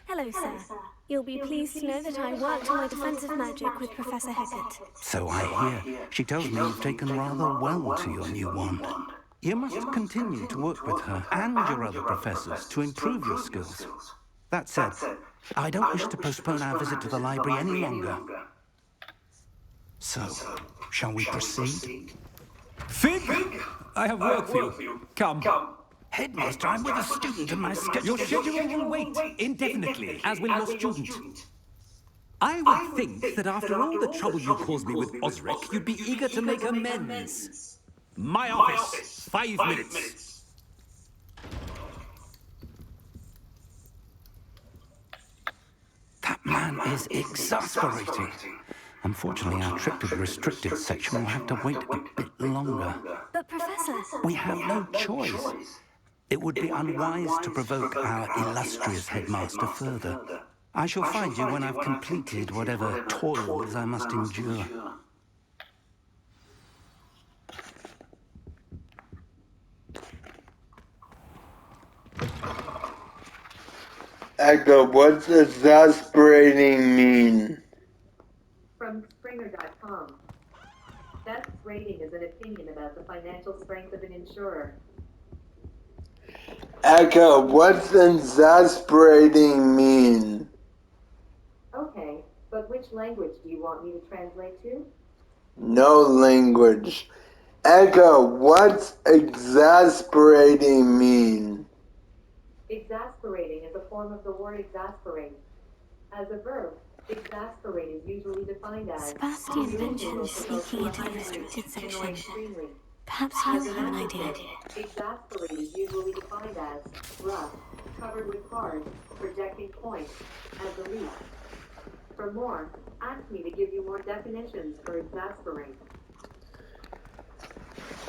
Hello, sir. You'll be pleased to know that I worked on my defensive magic with Professor Heckett. So I hear. She tells me you've taken rather well to your new wand. You must continue to work with her and your other professors to improve your skills. That said, I don't wish to postpone our visit to the library any longer. So, shall we proceed? Fig! I have work for you. Come. Headmaster, I'm with a student and my schedule... Your schedule will wait indefinitely, as will your student. I would think that after all the trouble you caused me with Osric, you'd be eager to make amends. My office, 5 minutes. That man is exasperating. Unfortunately, our trip to the restricted section will have to wait a bit longer. But, Professor... We have no choice. It would be unwise to provoke our illustrious headmaster further. I shall find you when I've completed whatever toils I must endure. Echo, what's exasperating mean? From Springer.com. Best rating is an opinion about the financial strength of an insurer. Echo, what's exasperating mean? Okay, but which language do you want me to translate to? No language. Echo, what's exasperating mean? Exasperating is a form of the word exasperate. As a verb, exasperate is usually defined as... Sebastian mentioned sneaking into the restricted section. Perhaps you have an idea. Exasperate is usually defined as rough, covered with hard, projecting points, as a leaf. For more, ask me to give you more definitions for exasperate.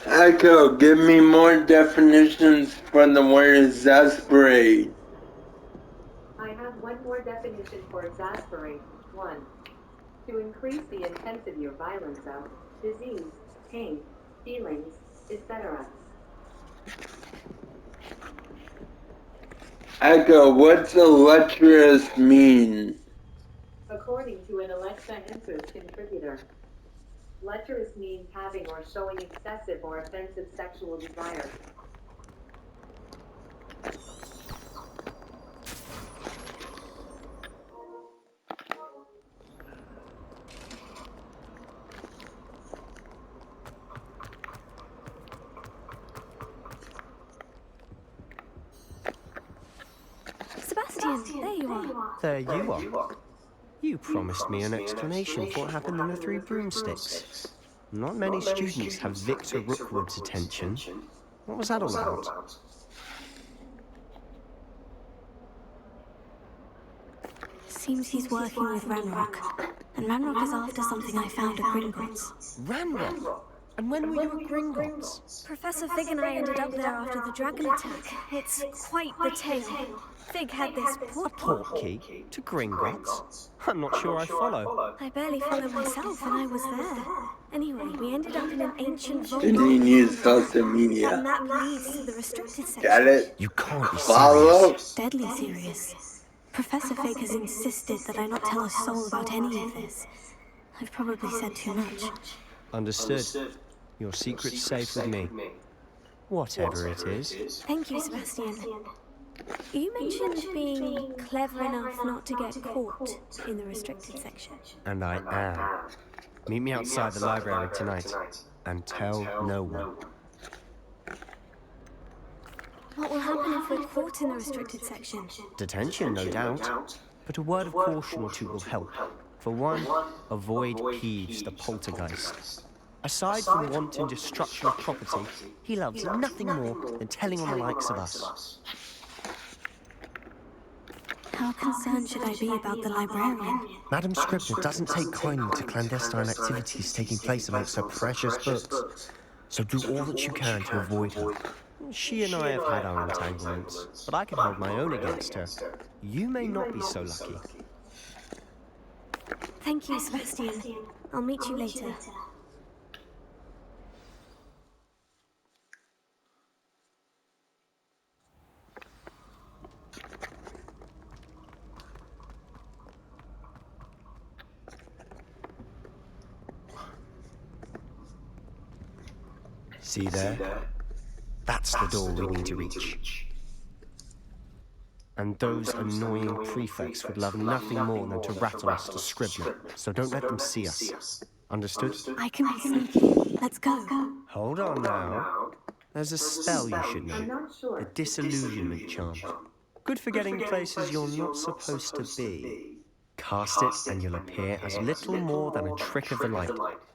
Echo, give me more definitions for the word exasperate. I have one more definition for exasperate. 1. To increase the intensity or violence of disease, pain, feelings, etc. Echo, what's lecherous mean? According to an Alexa Answers contributor, lecherous means having or showing excessive or offensive sexual desire. Sebastian, there you are. There you are. You promised me an explanation for what happened in the Three Broomsticks. Not many students have Victor Rookwood's attention. What was that all about? Seems he's working with Ranrock. And Ranrock is after something I found at Gringotts. Ranrock? And when were you at Gringotts? Professor Fig and I ended up there after the dragon attack. It's quite the tale. Fig had this Portkey? To Gringotts? I'm not sure I follow. I barely follow myself, and I was there. Anyway, we ended up in an ancient vault. Didn't use social media. And that leads to the restricted section. Got it? You can't be Follow? serious. Deadly serious. Professor Fig has insisted that I not tell a soul about any of this. I've probably said too much. Understood. Your secret's safe with me. Whatever it is. Thank you, Sebastian. You mentioned being clever enough not to get caught in the restricted section. And I am. Meet me outside the library tonight. And tell no one. What will happen if we're caught in the restricted section? Detention, no doubt. But a word of caution or two will help. For one, avoid Peeves, the poltergeist. Aside from wanton destruction of property, he loves nothing more than telling on the likes of us. How concerned should I be about the librarian? Madam Scribner doesn't take kindly to clandestine activities taking place amongst her precious books. So do all that you can to avoid her. She and I have had our entanglements, but I can hold my own against her. You may not be so lucky. Thank you, Sebastian. I'll meet you later. See there? That's the door we need to reach. And those annoying prefects would love nothing more than to rattle us to Scribner, so don't let them see us. Understood? I can be sneaky. Let's go. Hold on now. There's a spell you should know. The disillusionment charm. Good for getting places you're not supposed to be. Cast it and you'll appear as little more than a trick of the light,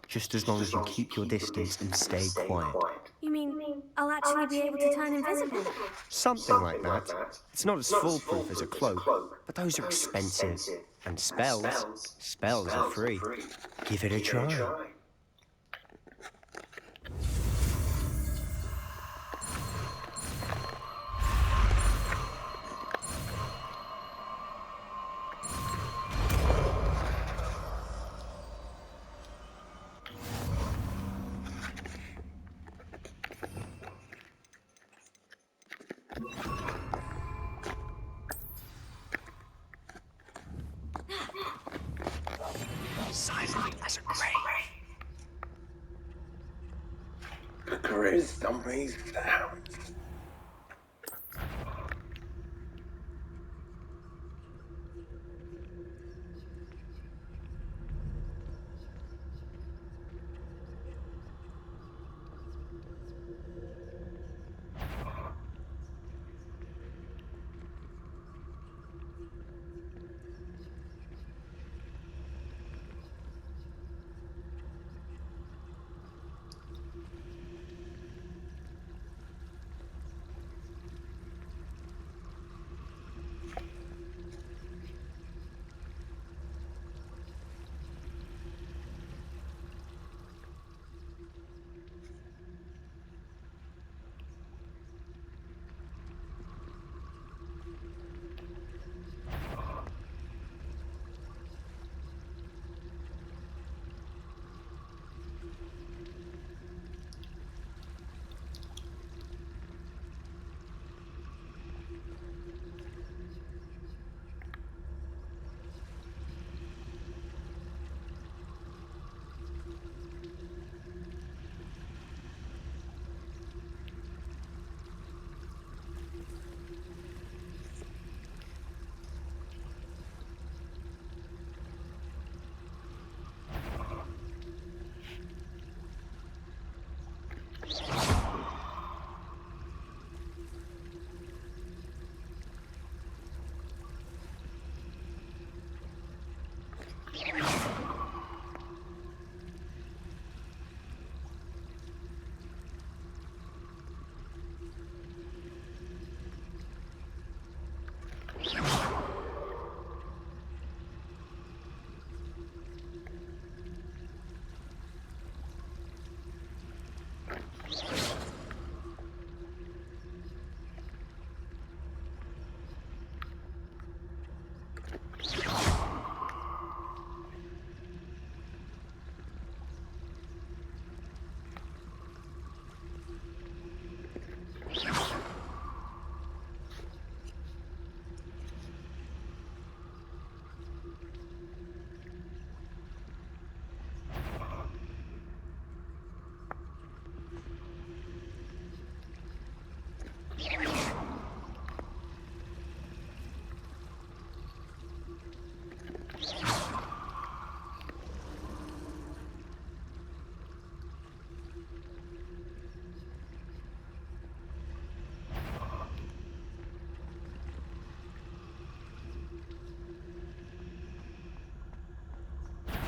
just as long as you keep your distance and stay quiet. You mean I'll actually be able to turn invisible? Something like that. It's not as foolproof as a cloak, but those are expensive. And spells are free. Give it a try. Silent as a grave. The greatest don't make sounds.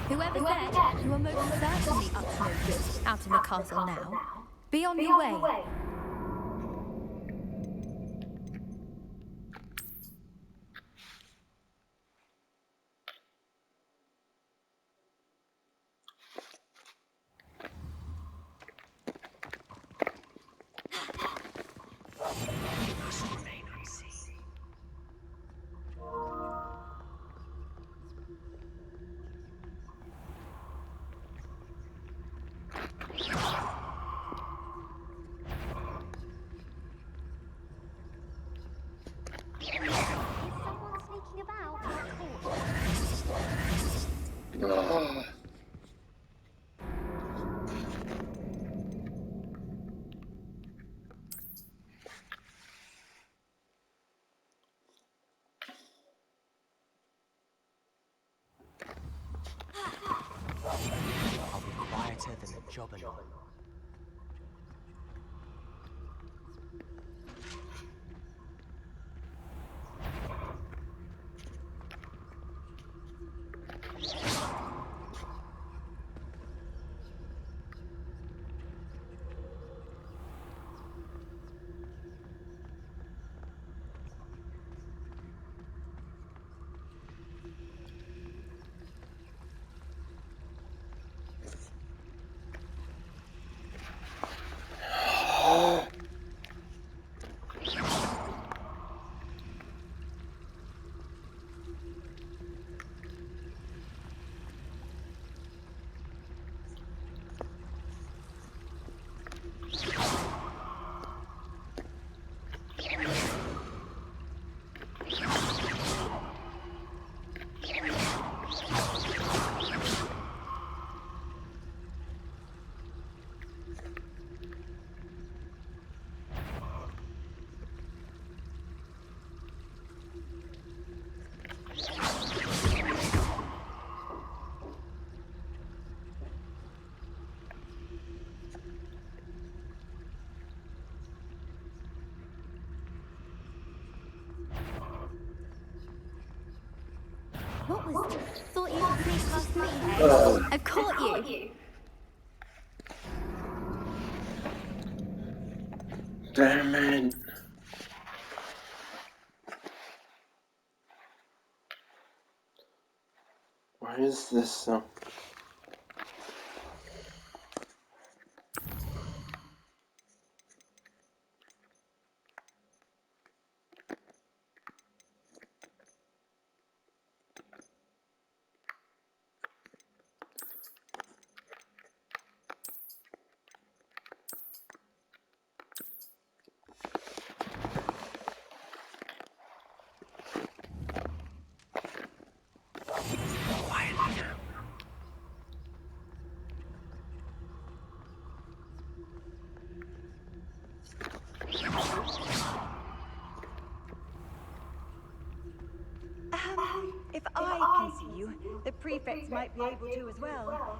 Whoever said you are most certainly up to no good out in the castle now, be on your way. jobbing. What was this? Thought you could sneak past me, hey? I've caught you. Damn it. Why is this so? If I can see you, the prefects might be able to as well.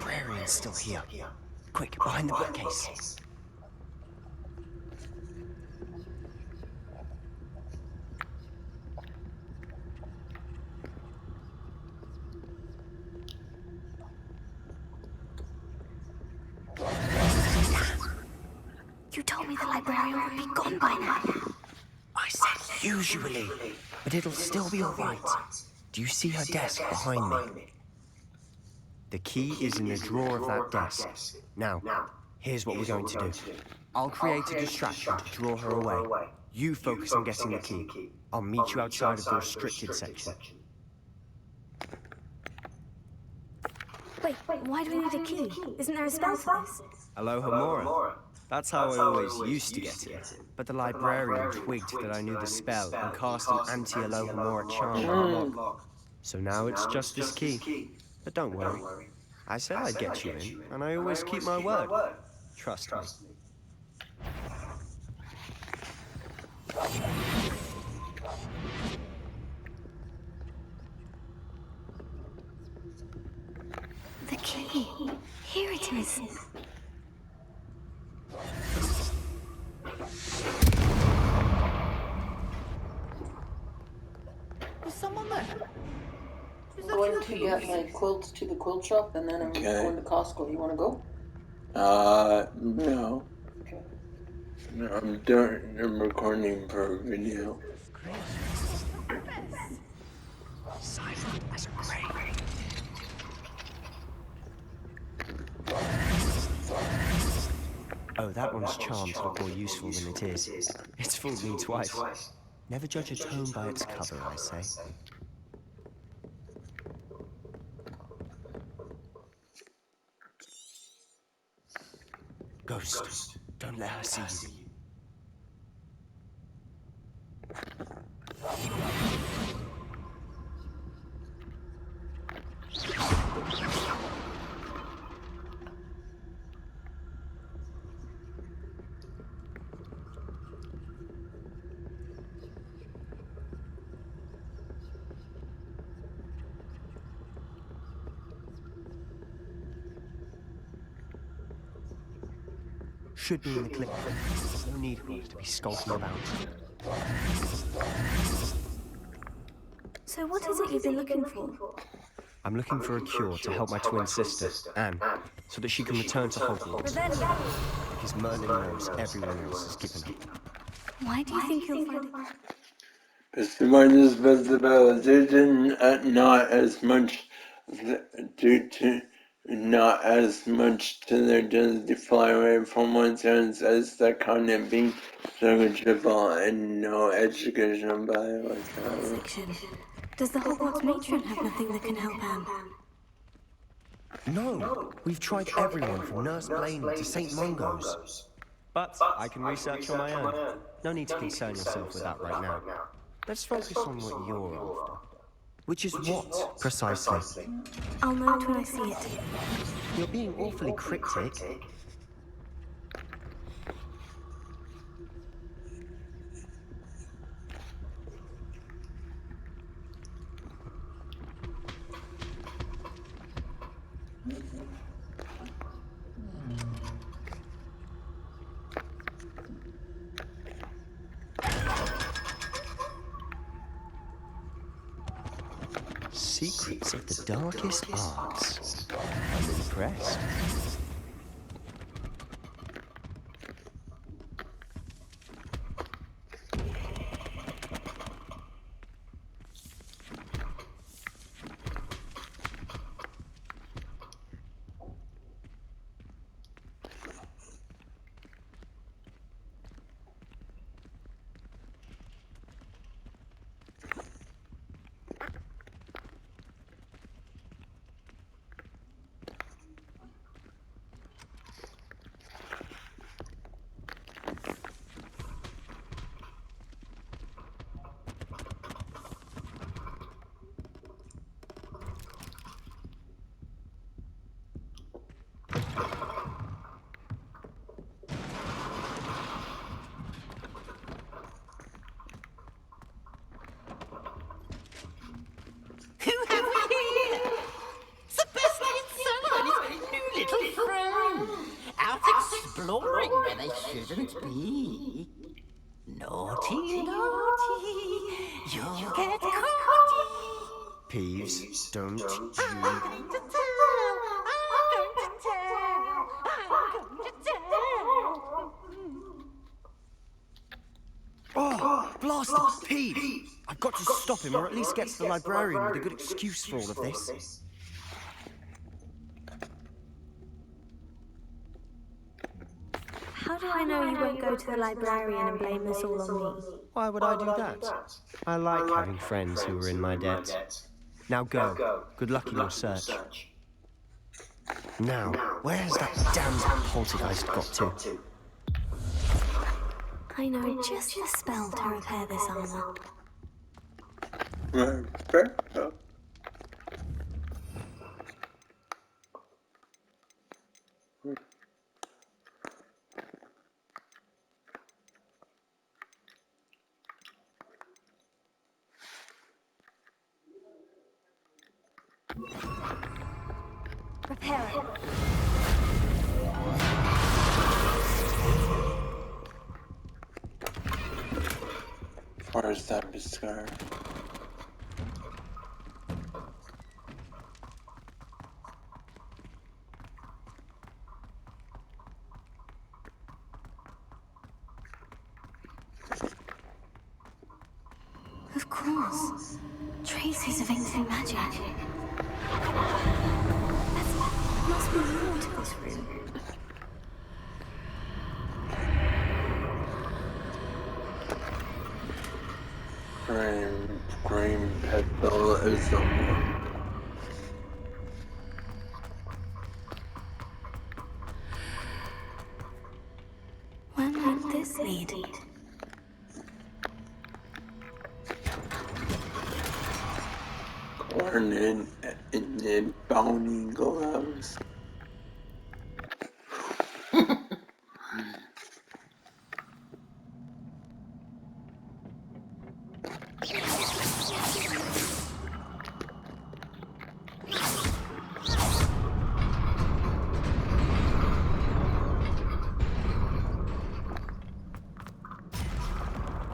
Librarian's still here. Quick, behind the bookcase. You told me the librarian would be gone by now. I said usually, but it'll still be alright. Do you see her desk behind me? The key is in the drawer of that desk. Now, here's what we're going to do. I'll create a distraction to draw her away. You focus on getting the key. I'll meet you outside of the restricted section. Wait, why do we need a key? Isn't there a spell for this? Alohomora. That's how I always used to get it. But the librarian twigged that I knew the spell and cast an anti-Alohomora charm on the lock. So now it's just this key. But don't worry. I said I'd get you in, and I always keep my word. Trust me. The key. Here it is. Is someone there? I'm going to get my quilts to the quilt shop, and then I'm going to Costco. You want to go? No. Okay. No, I'm recording for a video. Silent as a grave. Oh, that one's charmed to look more useful than it is. It's fooled me twice. Never judge a tome by its cover, I say. Ghost, don't let her see you. Should be in the clip. No need for us to be skulking about. So what is it you've been looking for? I'm looking for a cure to help my twin sister, Anne, so that she can return to Hogwarts. Because Merlin knows everyone else has given up. Why do you think you'll find it? Estimated visibility not as much due to not as much to their ability to fly away from one's hands as the continent being negligible and no educational value whatsoever. Fiction. Does the Hogwarts matron have nothing that can help Anne? No, we've tried everyone from Nurse Blaney to St. Mungo's. But I can research on my own. No need to concern yourself with that right now. Let's focus on what you're after. Which is what, precisely? I'll know it when I see it. You're being awfully cryptic. Secrets of the darkest arts. I'm impressed. Exploring where they shouldn't be. Naughty, naughty, you'll get caught. Peeves, don't you? I'm going to tell, I'm going to tell, I'm going to tell. Oh, blast it, Peeves! I've got to stop him, or at least get to the librarian with a good excuse for all of this. How do I know you won't go to the librarian and blame this all on me? Why would I do that? I like having friends who are in my debt. Now go. Good luck in your search. Now, where's that damned poltergeist got to? I know just the spell to repair this armor. Repair it. Where's that scar? Of course. Traces of ancient magic. Must be more to this room. Green petal is somewhere. Where might this lead? Corn in the bony gloves.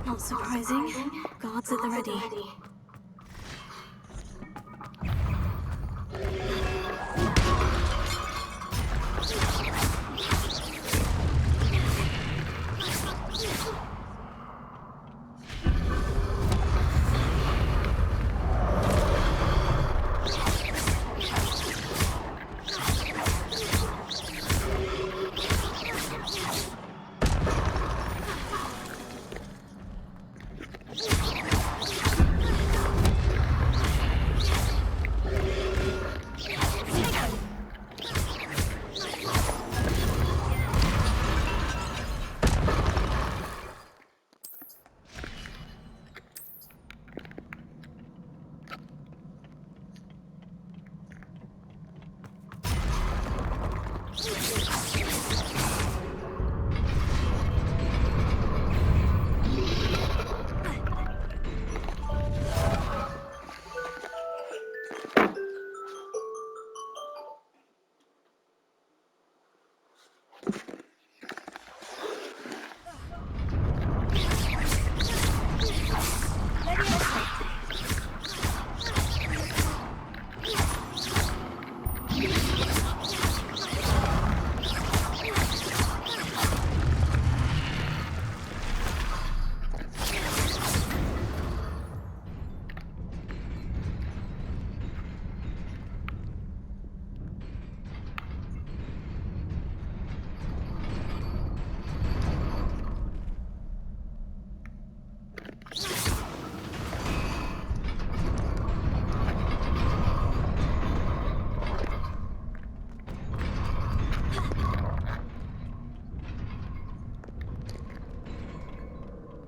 Not surprising. Guards at the ready.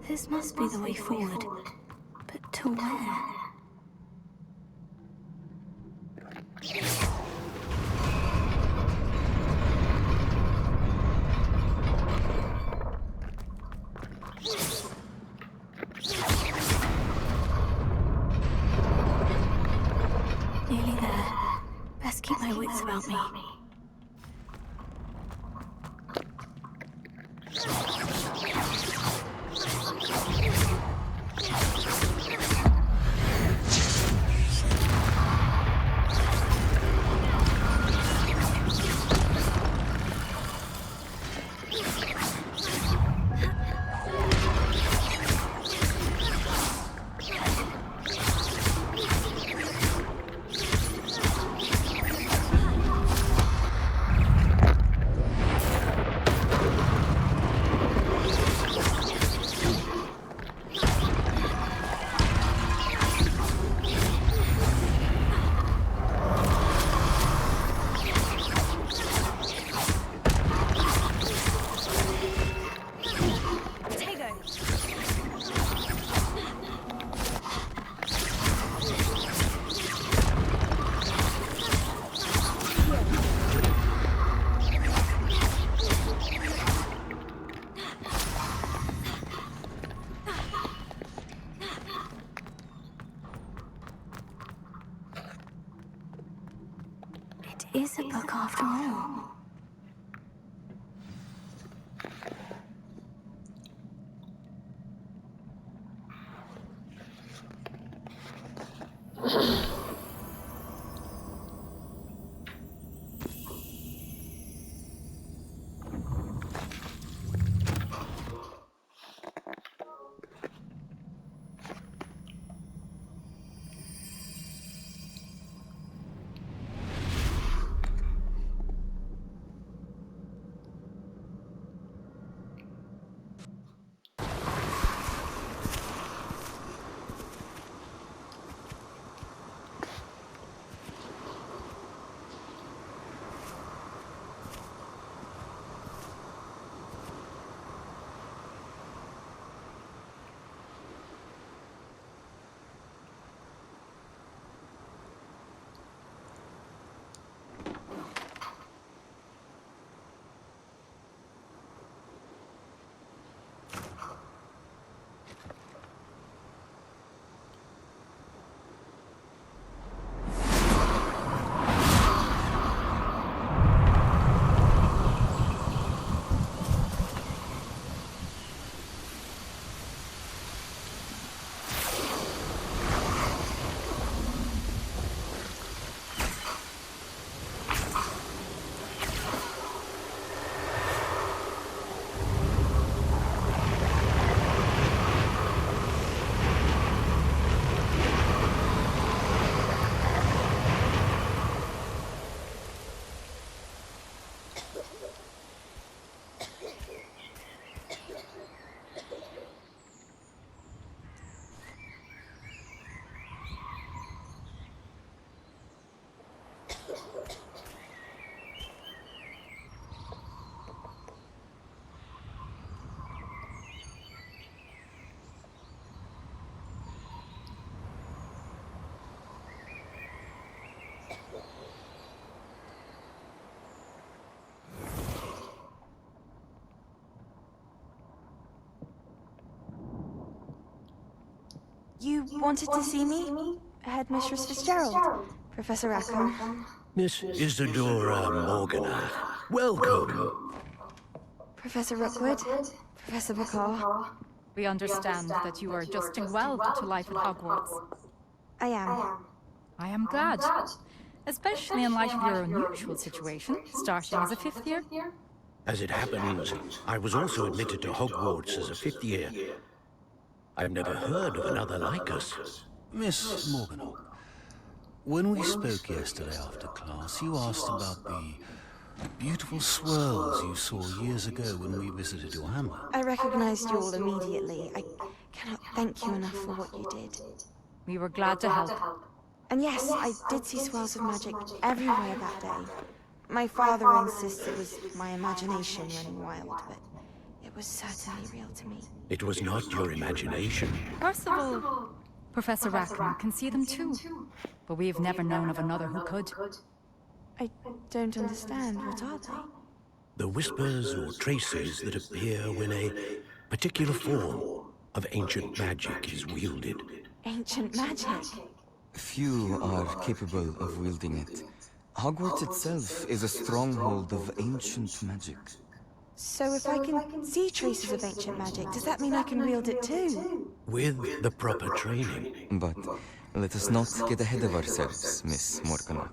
This must be the way forward. But to where? Nearly there. Best keep my wits about me. It is a book after all. You wanted to see me? Headmistress Fitzgerald. Professor Rackham. Miss Isadora Morganach, welcome. Professor Rookwood. Professor Bakar. We understand that you are adjusting well to life at Hogwarts. I am. I am glad. Especially in light of your unusual situation, starting as a 5th year. As it happens, I was also admitted to Hogwarts as a 5th year. I've never heard of another like us. Miss Morganach, when we spoke yesterday after class, you asked about the beautiful swirls you saw years ago when we visited your hamlet. I recognized you all immediately. I cannot thank you enough for what you did. We were glad to help. And yes, I did see swirls of magic everywhere that day. My father insists it was my imagination running wild, but it was certainly real to me. It was not your imagination. Percival, Professor Rackham can see them too. But we've never known of another who could. I don't understand. What are they? The whispers or traces that appear when a particular form of ancient magic is wielded. Ancient magic? Few are capable of wielding it. Hogwarts itself is a stronghold of ancient magic. So if I can see traces of ancient magic, does that mean I can wield it too? With the proper training. But let us not get ahead of ourselves, Miss Morganach.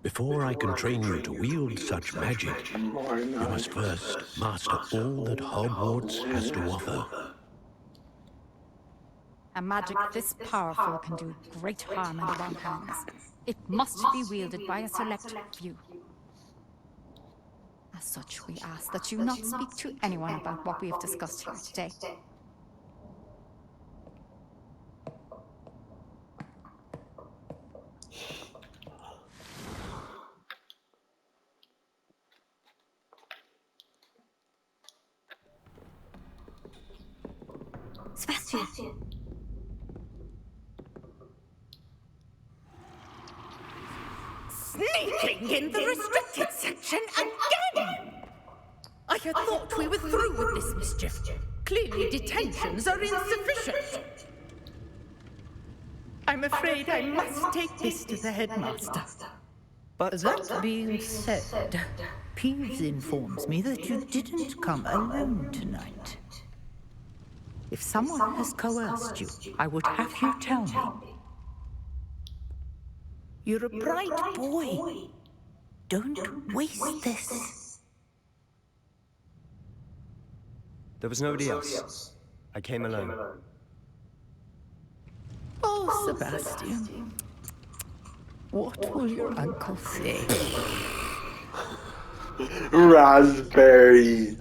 Before I can train you to wield such magic, you must first master all that Hogwarts has to offer. A magic this powerful can do great harm in the wrong hands. It must be wielded by a select few. As such, we ask that you not speak to anyone about what we have discussed here today. Sebastian! Sneaking in the restricted section again! I had thought we were through with this mischief. Clearly detentions are insufficient. I'm afraid I must take this to the headmaster. But that being said, Peeves informs me that you didn't come alone tonight. If someone has coerced you, I would have you tell me. You're a bright boy. Don't waste this. There was nobody else. I came alone. Oh, Sebastian. What will your uncle say? Raspberries.